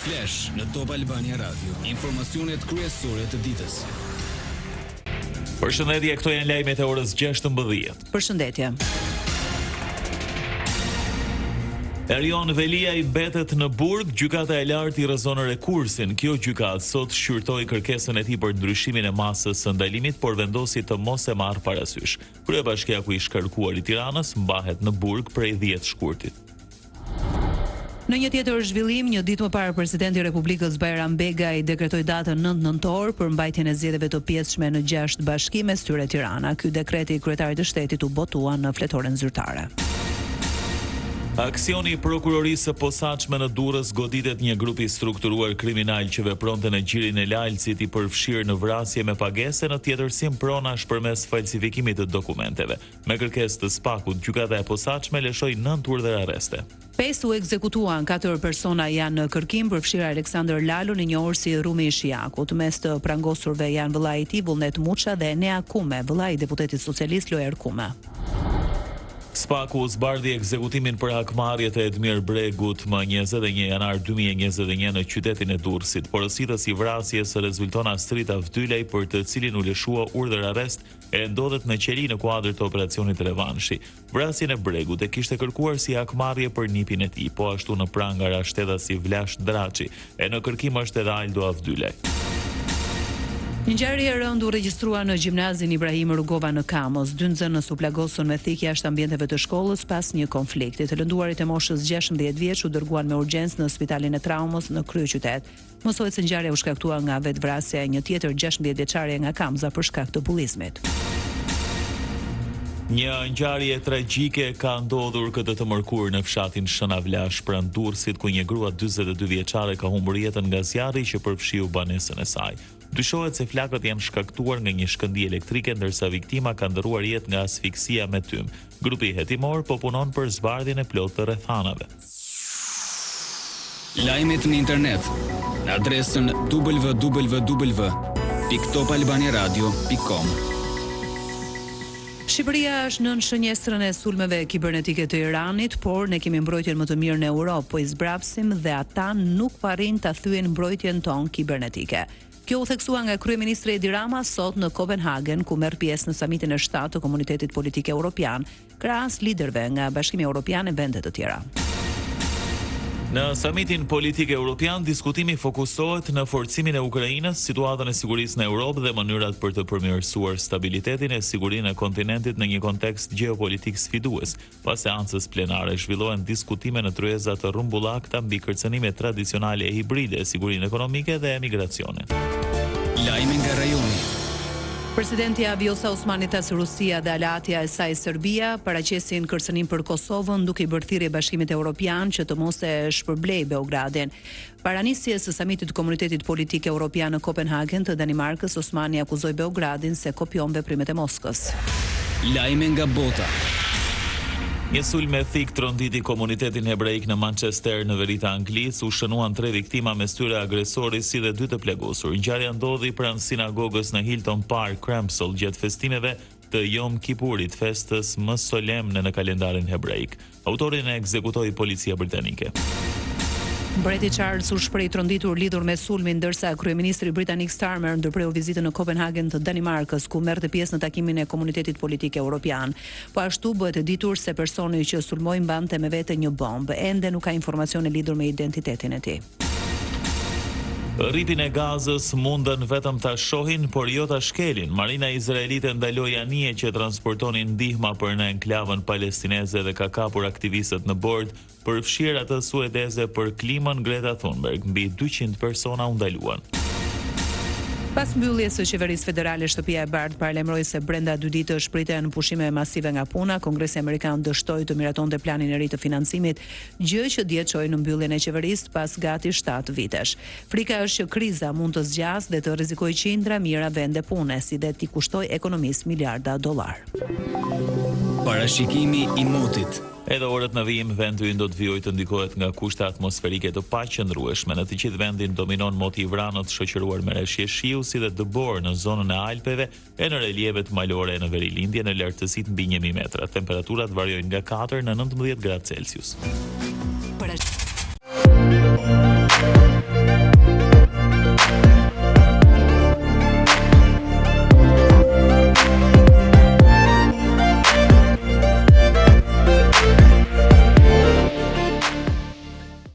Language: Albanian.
Flash në Top Albania Radio. Informacionet kryesore të ditës. Përshëndetje, këto janë lajmet e orës 16. Përshëndetje. Erion Velia i betet në burg, gjykata e lartë i rrezon rekursin. Kjo gjykatë sot shqyrtoi kërkesën e tij për ndryshimin e masës së ndalimit, por vendosi të mos e marrë parasysh. Kryebashkiaku i shkarkuar i Tiranës mbahet në burg prej 10 shkurtit. Në një tjetër zhvillim, një ditë më parë presidenti i Republikës Bajram Begaj dekretoi datën 9 nëntor për mbajtjen e zgjedhjeve të pjesshme në 6 bashkime, mes tyre Tirana. Ky dekreti i kryetarit të shtetit u botua në fletoren zyrtare. Aksioni i prokurorisë së posaçme në Durrës goditet një grup i strukturuar kriminal që vepronte në gjirin e Lalësit i përfshirë në vrasje me pagesë, në tjetërsim pronash përmes falsifikimit të dokumenteve. Me kërkesë të SPAK-ut, gjykata e posaçme lëshoi 9 urdhër arreste. 5 u ekzekutuan, 4 persona janë në kërkim, përfshirë Aleksandër Lalo, i njohur si Rumi i Shiakut. Mes të prangosurve janë vëllai i tij Vullnet Muça dhe Enea Kume, vëllai i deputetit socialist Loer Kume. SPAK-u zbardhi ekzekutimin për hakmarrjet e Edmir Bregut më 21 janar 2021 në qytetin e Durrësit. Porositës i vrasjes rezulton Astrita Vdylej, për të cilin u lëshua urdhër arrest e ndodhet në qeli në kuadër të operacionit Revanshi. Vrasjen e Bregut e kishte kërkuar si hakmarrje për nipin e tij, po ashtu në prangara shtetasi Vlash Draçi, e në kërkim është edhe Aldo Avdylej. Një ngjarje e rëndë u regjistrua në gjimnazin Ibrahim Rugova në Kamos. 2 nxënës u plagosën me thikë jashtë ambienteve të shkollës pas një konflikti. Të lënduarit e moshës 16 vjeç u dërguan me urgjencë në spitalin e traumës në kryeqytet. Mësohet se ngjarja u shkaktua nga vetvrasja e një tjetër 16 vjeçare nga Kamza për shkak të bullizmit. Një ngjarje tragjike ka ndodhur këtë të mërkurë në fshatin Shënavlash pranë Durrësit, ku një grua 42 vjeçare ka humbur jetën nga zjarri që përfshiu banesën e saj. Dyshohet se flakët janë shkaktuar nga një shkëndijë elektrike, ndërsa viktima ka ndërruar jetë nga asfiksia me tym. Grupi hetimor po punon për zbardhjen e plotë të rrethanave. Lajmet në internet në adresën www.topalbaniaradio.com. Shqipëria është nën shënjestrën e sulmeve kibernetike të Iranit, por ne kemi mbrojtjen më të mirë në Europë, po i zbrapsim dhe ata nuk arrin ta thyen mbrojtjen tonë kibernetike. Kjo u theksua nga kryeministri Edi Rama sot në Kopenhagen, ku merr pjesë në samitin e 7 të Komunitetit Politik Evropian, krahas liderëve nga Bashkimi Evropian e vende të tjera. Në samitin politik evropian, diskutimi fokusohet në forcimin e Ukrainës, situatën e sigurisë në Europë dhe mënyrat për të përmirësuar stabilitetin e sigurinë e kontinentit në një kontekst gjeopolitik sfidues. Pas seancës plenare zhvillohen diskutime në tryeza të rrumbullakta mbi kërcënimet tradicionale e hibride, sigurinë ekonomike dhe emigracionin. Lajme nga rajoni. Presidenti Vjosa Osmani tas Rusia dhe aleatja e saj Serbia paraqesin kërcënim për Kosovën, duke i bërë thirrje Bashkimit Evropian që të mos e shpërblej Beogradin. Para nisjes së samitit të Komunitetit Politik Evropian në Kopenhagen të Danimarkës, Osmani akuzoi Beogradin se kopjon veprimet e Moskës. Lajme nga bota. Një sulm me thik tronditi komunitetin hebreik në Manchester në veri të Anglisë, u shënuan 3 viktima, mes tyre agresori si dhe 2 të plagosur. Ngjarja ndodhi pranë sinagogës në Hilton Park, Crampsall, gjatë festimeve të Yom Kippurit, festës më solemne në kalendarin hebreik. Autorin e ekzekutoi policia britanike. Mbreti Charles u shpreh tronditur lidhur me sulmin, ndërsa kryeministri britanik Starmer ndërpreu vizitën në Kopenhagen të Danimarkës, ku merrte pjesë në takimin e Komunitetit Politik Evropian. Po ashtu bëhet e ditur se personi që sulmoi mbante me vete një bombë. Ende nuk ka informacione lidhur me identitetin e tij. Rripin e Gazës mundën vetëm ta shohin, por jo ta shkelin. Marina izraelite ndaloi anije që transportonin ndihma për në enklavën palestineze dhe ka kapur aktivistët në bord, përfshirë atë suedeze për klimën Greta Thunberg. Mbi 200 persona u ndaluan. Pas mbylljes së qeverisë federale, Shtëpia e Bardhë paralajmëroi se brenda 2 ditësh priten pushime masive nga puna. Kongresi amerikan dështoi të miratonte planin e ri të financimit, gjë që dje çoi në mbylljen e qeverisë pas gati 7 vitesh. Frika është që kriza mund të zgjasë dhe të rrezikojë qindra mijëra vende pune, si dhe t'i kushtoj ekonomisë miliarda dollar. Parashikimi i motit. Edhe orët në vijim, vendi do të vijojë të ndikohet nga kushte atmosferike të paqëndrueshme. Në të gjithë vendin dominon moti i vranët, shoqëruar me rreshje shiu si dhe dëbor në zonën e Alpeve e në relievet malore në verilindje në lartësitë mbi 1000 metra. Temperaturat variojnë nga 4 në 19 gradë Celsius.